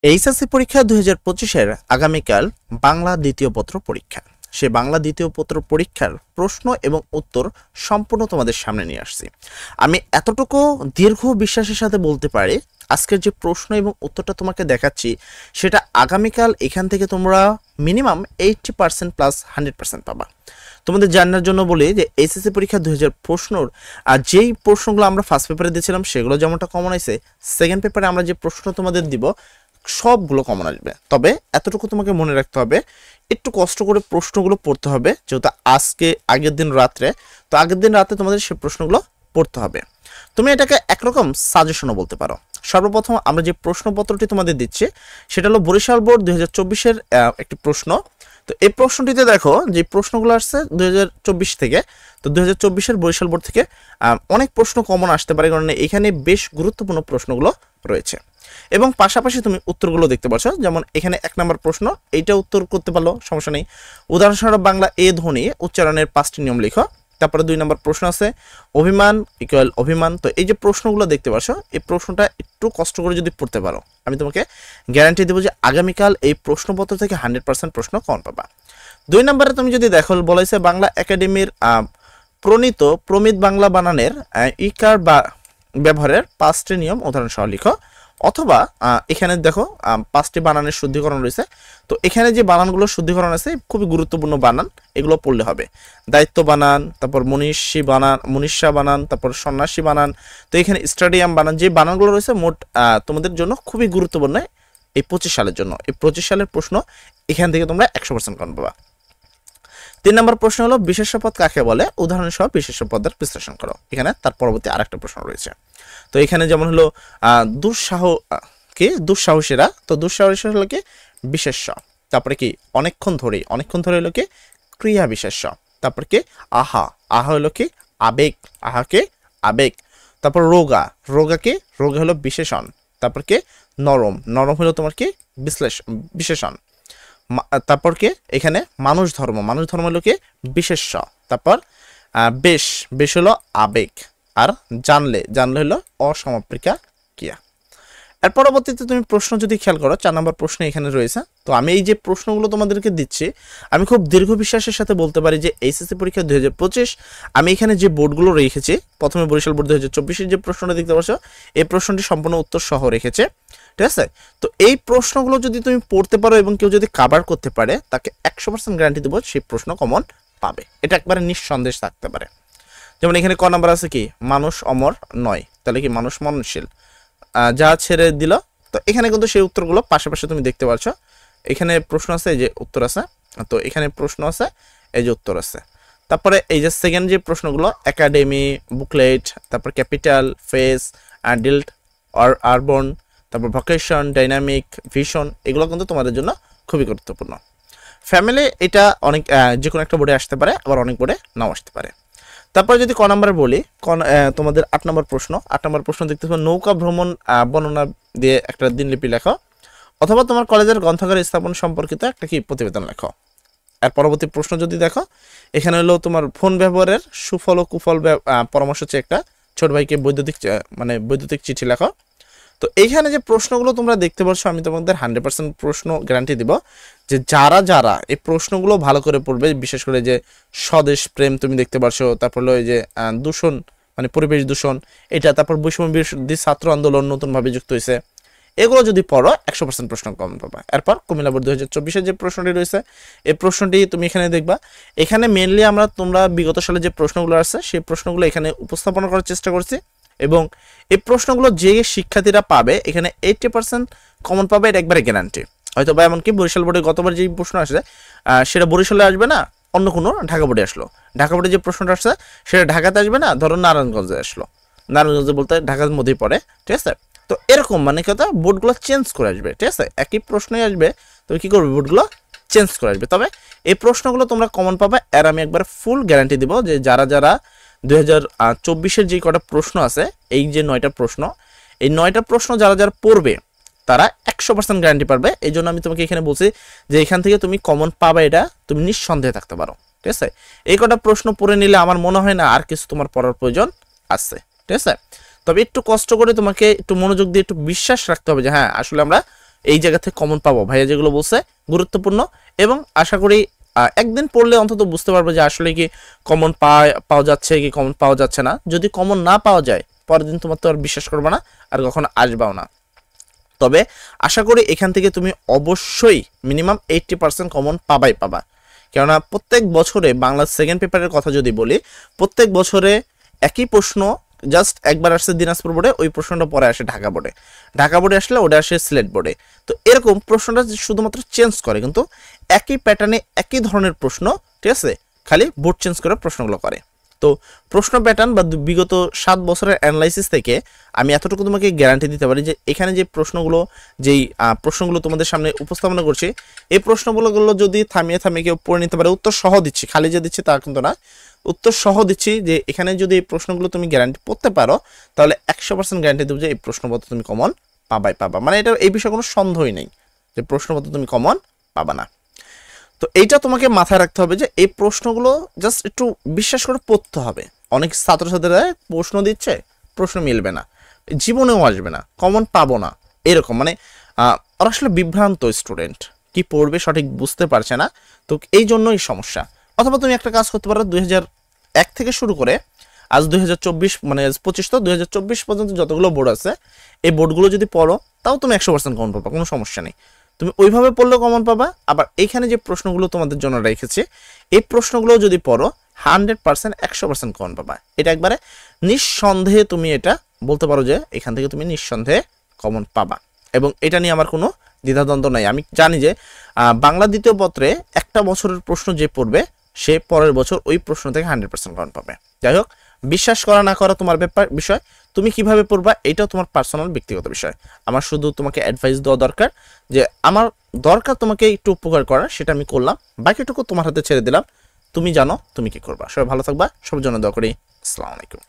HSC পরীক্ষা 2025-এর আগামীকাল বাংলা দ্বিতীয় পত্র পরীক্ষা। সে বাংলা দ্বিতীয় পত্র পরীক্ষার প্রশ্ন এবং উত্তর সম্পূর্ণ তোমাদের সামনে নিয়ে আসছি। আমি এতটুকু দীর্ঘ বিশ্বাসের সাথে বলতে পারি, আজকের যে প্রশ্ন এবং উত্তরটা তোমাকে দেখাচ্ছি সেটা আগামীকাল এখান থেকে তোমরা মিনিমাম 80% প্লাস 100% পাবা। তোমাদের জানার জন্য বলি যে এইচএসসি পরীক্ষা 2000 প্রশ্নর আর যেই প্রশ্নগুলো আমরা ফার্স্ট পেপারে দিয়েছিলাম সেগুলো যেমনটা কমন আছে, সেকেন্ড পেপারে আমরা যে প্রশ্ন তোমাদের দিব সবগুলো কমন আসবে। তবে এতটুকু তোমাকে মনে রাখতে হবে, একটু কষ্ট করে প্রশ্নগুলো পড়তে হবে, যেহেতু আজকে আগের দিন রাত্রে, তো আগের দিন রাতে তোমাদের সেই প্রশ্নগুলো পড়তে হবে। তুমি এটাকে একরকম সাজেশনও বলতে পারো। সর্বপ্রথম আমরা যে প্রশ্নপত্রটি তোমাদের দিচ্ছি সেটা হলো বরিশাল বোর্ড 2024-এর একটি প্রশ্ন। তো এই প্রশ্নটিতে দেখো যে প্রশ্নগুলো আসছে 2024 থেকে, তো 2024-এর বরিশাল বোর্ড থেকে অনেক প্রশ্ন কমন আসতে পারে, কারণ এখানে বেশ গুরুত্বপূর্ণ প্রশ্নগুলো রয়েছে এবং পাশাপাশি তুমি উত্তরগুলো দেখতে পাচ্ছ। যেমন এখানে 1 নম্বর প্রশ্ন, এইটা উত্তর করতে পারলো, সমস্যা নেই। উদাহরণস্বরূপ বাংলা এ ধ্বনি উচ্চারণের 5টি নিয়ম লিখো। তারপরে 2 নম্বর প্রশ্ন আছে অভিমান ইকুয়াল অভিমান। তো এই যে প্রশ্নগুলো দেখতে পাচ্ছ, এই প্রশ্নটা একটু কষ্ট করে যদি পড়তে পারো, আমি তোমাকে গ্যারান্টি দেবো যে আগামীকাল এই প্রশ্নপত্র থেকে 100% প্রশ্ন কমন পাবা। 2 নম্বরে তুমি যদি দেখো, বলেছে বাংলা একাডেমির প্রণীত প্রমিত বাংলা বানানের ইকার বা ব্যবহারের 5টি নিয়ম উদাহরণ সহ লিখো। অথবা এখানে দেখো 5টি বানানের শুদ্ধিকরণ রয়েছে, তো এখানে যে বানানগুলো শুদ্ধিকরণ আছে খুবই গুরুত্বপূর্ণ বানান, এগুলো পড়লে হবে। দায়িত্ব বানান, তারপর মনীষী বানান, মনীষা বানান, তারপর সন্ন্যাসী বানান, তো এখানে স্টেডিয়াম বানান, যে বানানগুলো রয়েছে মোট তোমাদের জন্য খুবই গুরুত্বপূর্ণ এই 25 সালের জন্য। এই 25 সালের প্রশ্ন এখান থেকে তোমরা 100% কমন পাবা। 3 নম্বর প্রশ্ন হলো বিশেষ্য পদ কাকে বলে, উদাহরণ সহ বিশেষ্য পদের বিশ্লেষণ করো। এখানে তার পরবর্তী আরেকটা প্রশ্ন রয়েছে। তো এখানে যেমন হলো দুঃসাহসীরা, তো দুঃসাহসী হলো কি বিশেষ্য। তারপরে কি অনেকক্ষণ ধরে হলো কি ক্রিয়া বিশেষ্য। তারপর কি আহা হলো কি আবেগ, আহাকে আবেগ। তারপর রোগা কি রোগা হলো বিশেষণ। তারপর কি নরম হলো তোমার কি বিশেষণ। তারপর কি এখানে মানুষ ধর্ম হলো কি বিশেষ্য। তারপর বেশ হলো আবেগ। আর জানলে হলো অসমাপিকা ক্রিয়া। এর পরবর্তীতে তুমি প্রশ্ন যদি খেয়াল করো, 4 নম্বর প্রশ্ন এখানে রয়েছে। তো আমি এই যে প্রশ্নগুলো তোমাদেরকে দিচ্ছি, আমি খুব দীর্ঘ বিশ্বাসের সাথে বলতে পারি যে এইচএসসি পরীক্ষা 2025 আমি এখানে যে বোর্ডগুলো রেখেছি, প্রথমে বরিশাল বোর্ড 2024-এর যে প্রশ্নটা দেখতে পাচ্ছ, এই প্রশ্নটি সম্পূর্ণ উত্তর সহ রেখেছে, ঠিক আছে। তো এই প্রশ্নগুলো যদি তুমি পড়তে পারো এবং কেউ যদি কভার করতে পারে, তাকে 100% গ্যারান্টি দেবো সেই প্রশ্ন কমন পাবে, এটা একবারে নিঃসন্দেহ থাকতে পারে। যেমন এখানে ক নাম্বার আছে কি মানুষ অমর নয়, তাহলে কি মানুষ মননশীল, যা ছেড়ে দিল। তো এখানে কিন্তু সেই উত্তরগুলো পাশাপাশি তুমি দেখতে পাচ্ছ। এখানে প্রশ্ন আছে, এই যে উত্তর আছে, তো এখানে প্রশ্ন আছে, এই যে উত্তর আছে। তারপরে এই যে সেকেন্ড যে প্রশ্নগুলো একাডেমি, বুকলেট, তারপর ক্যাপিটাল, ফেস, ডিল্ট, আরবন, তারপর ভোকেশন, ডাইনামিক, ভিশন, এগুলো কিন্তু তোমাদের জন্য খুবই গুরুত্বপূর্ণ। ফ্যামিলি এটা অনেক যে কোনো একটা বোর্ডে আসতে পারে, আবার অনেক বোর্ডে নাও আসতে পারে। তারপরে যদি ক নাম্বার বলি, তোমাদের 8 নম্বর প্রশ্ন দেখতে পাবো নৌকা ভ্রমণ বর্ণনা দিয়ে একটা দিনলিপি লেখো, অথবা তোমার কলেজের গ্রন্থাগার স্থাপন সম্পর্কিত একটা কি প্রতিবেদন লেখো। আর পরবর্তী প্রশ্ন যদি দেখো, এখানে হলো তোমার ফোন ব্যবহারের সুফল ও কুফল পরামর্শ হচ্ছে একটা ছোট ভাইকে বৈদ্যুতিক চিঠি লেখো। তো এইখানে যে প্রশ্নগুলো তোমরা দেখতে পাচ্ছ, আমি তোমাদের 100% প্রশ্ন গ্যারান্টি দিব যে যারা এই প্রশ্নগুলো ভালো করে পড়বে, বিশেষ করে যে স্বদেশ প্রেম তুমি দেখতে পাচ্ছ, তারপর হলো এই যে দূষণ পরিবেশ দূষণ এটা, তারপর বৈষম্য বিরোধী ছাত্র আন্দোলন নতুনভাবে যুক্ত হয়েছে, এগুলো যদি পড়ো 100% প্রশ্ন কমন পাবা। এরপর কুমিল্লা বোর্ড 2024-এর যে প্রশ্নটি রয়েছে, এই প্রশ্নটি তুমি এখানে দেখবা। এখানে মেনলি তোমরা বিগত সালে যে প্রশ্নগুলো আছে সেই প্রশ্নগুলো এখানে উপস্থাপন করার চেষ্টা করছি, এবং এই প্রশ্নগুলো যে শিক্ষার্থীরা পাবে এখানে 80% কমন পাবে, এটা একবারে গ্যারান্টি। হয়তো বা এমনকি বরিশাল বোর্ডে গতবার যে প্রশ্ন আসছে সেটা বরিশালে আসবে না, অন্য কোনো ঢাকা বোর্ডে আসলো। ঢাকা বোর্ডে যে প্রশ্নটা আসছে সেটা ঢাকাতে আসবে না, ধরো নারায়ণগঞ্জে আসলো, নারায়ণগঞ্জে বলতে ঢাকার মধ্যেই পড়ে, ঠিক আছে। তো এরকম কথা বোর্ডগুলো চেঞ্জ করে আসবে, ঠিক আছে, একই প্রশ্নই আসবে, তবে কী করবে বোর্ডগুলো চেঞ্জ করে আসবে। তবে এই প্রশ্নগুলো তোমরা কমন পাবে, এর আমি একবার ফুল গ্যারান্টি দিব যে যারা 2024-এর যে কটা প্রশ্ন আছে, এই যে 9টা প্রশ্ন, এই 9টা প্রশ্ন যারা পড়বে তারা 100% গ্যারান্টি পারবে। এই জন্য আমি তোমাকে এখানে বলছি যে এখান থেকে তুমি কমন পাবে, এটা তুমি নিঃসন্দেহে থাকতে পারো, ঠিক আছে। এই কটা প্রশ্ন পড়ে নিলে আমার মনে হয় না আর কিছু তোমার পড়ার প্রয়োজন আছে, ঠিক আছে। তবে একটু কষ্ট করে তোমাকে একটু মনোযোগ দিয়ে একটু বিশ্বাস রাখতে হবে যে হ্যাঁ আসলে আমরা এই জায়গা থেকে কমন পাবো। ভাইয়া যেগুলো বলছে গুরুত্বপূর্ণ, এবং আশা করি একদিন পড়লে অন্তত বুঝতে পারবো যে আসলে কি কমন পাওয়া যাচ্ছে কি কমন পাওয়া যাচ্ছে না। যদি কমন না পাওয়া যায় পরের দিন তোমার তো আর বিশ্বাস করবে না, আর কখনো আসবাও না। তবে আশা করি এখান থেকে তুমি অবশ্যই মিনিমাম 80% কমন পাবা। কেননা প্রত্যেক বছরে বাংলা সেকেন্ড পেপারের কথা যদি বলি, প্রত্যেক বছরে একই প্রশ্ন জাস্ট একবার আসছে দিনাজপুর বোর্ডে, ওই প্রশ্নটা পরে আসে ঢাকা বোর্ডে, ঢাকা বোর্ডে আসলে ওটা আসে সিলেট বোর্ডে। তো এরকম প্রশ্নটা শুধুমাত্র চেঞ্জ করে, কিন্তু একই প্যাটার্নে একই ধরনের প্রশ্ন, ঠিক আছে, খালি বোর্ড চেঞ্জ করে প্রশ্নগুলো করে। তো প্রশ্ন প্যাটার্ন বা বিগত 7 বছরের অ্যানালাইসিস থেকে আমি এতটুকু তোমাকে গ্যারান্টি দিতে পারি যে এখানে যে প্রশ্নগুলো তোমাদের সামনে উপস্থাপনা করছি, এই প্রশ্নগুলো যদি থামিয়ে কেউ পড়ে নিতে পারে, উত্তর সহ দিচ্ছি, খালি যে দিচ্ছি তা কিন্তু না, উত্তর সহ দিচ্ছি, যে এখানে যদি এই প্রশ্নগুলো তুমি গ্যারান্টি পড়তে পারো তাহলে 100% গ্যারান্টি দেবো যে এই প্রশ্নপত্র তুমি কমন পাবা। মানে এটা এই বিষয়ে কোনো সন্দেহই নেই যে প্রশ্নপত্র তুমি কমন পাবা না। তো এইটা তোমাকে মাথায় রাখতে হবে যে এই প্রশ্নগুলো জাস্ট একটু বিশ্বাস করে পড়তে হবে। অনেক ছাত্রছাত্রীরা প্রশ্ন দিচ্ছে, প্রশ্ন মিলবে না, জীবনেও আসবে না, কমন পাবো না, এরকম মানে ওরা আসলে বিভ্রান্ত স্টুডেন্ট, কি পড়বে সঠিক বুঝতে পারছে না। তো এই জন্যই সমস্যা। অথবা তুমি একটা কাজ করতে পারো, 2001 থেকে শুরু করে আজ 2024 মানে 25, তো 2024 পর্যন্ত যতগুলো বোর্ড আছে এই বোর্ডগুলো যদি পড়ো তাও তুমি 100% কমন পাবা, কোনো সমস্যা নেই। তুমি ওইভাবে পড়লেও কমন পাবা। আবার এইখানে যে প্রশ্নগুলো তোমাদের জন্য রেখেছে এই প্রশ্নগুলো যদি পড়ো 100% 100% কমন পাবা। এটা একবারে নিঃসন্দেহে তুমি এটা বলতে পারো যে এখান থেকে তুমি নিঃসন্দেহে কমন পাবা, এবং এটা নিয়ে আমার কোনো দ্বিধাদ্বন্দ্ব নাই। আমি জানি যে বাংলা দ্বিতীয় পত্রে একটা বছরের প্রশ্ন যে পড়বে সে পরের বছর ওই প্রশ্ন থেকে 100% কমন পাবে। যাই হোক, বিশ্বাস করা না করা তোমার বিষয়, তুমি কিভাবে পড়বা এটাও তোমার পার্সোনাল ব্যক্তিগত বিষয়। আমার শুধু তোমাকে অ্যাডভাইস দেওয়া দরকার, যে আমার দরকার তোমাকে একটু উপকার করার, সেটা আমি করলাম, বাকিটুকু তোমার হাতে ছেড়ে দিলাম, তুমি জানো তুমি কি করবা। সবাই ভালো থাকবা, সবার জন্য দোয়া করি। আসসালামু আলাইকুম।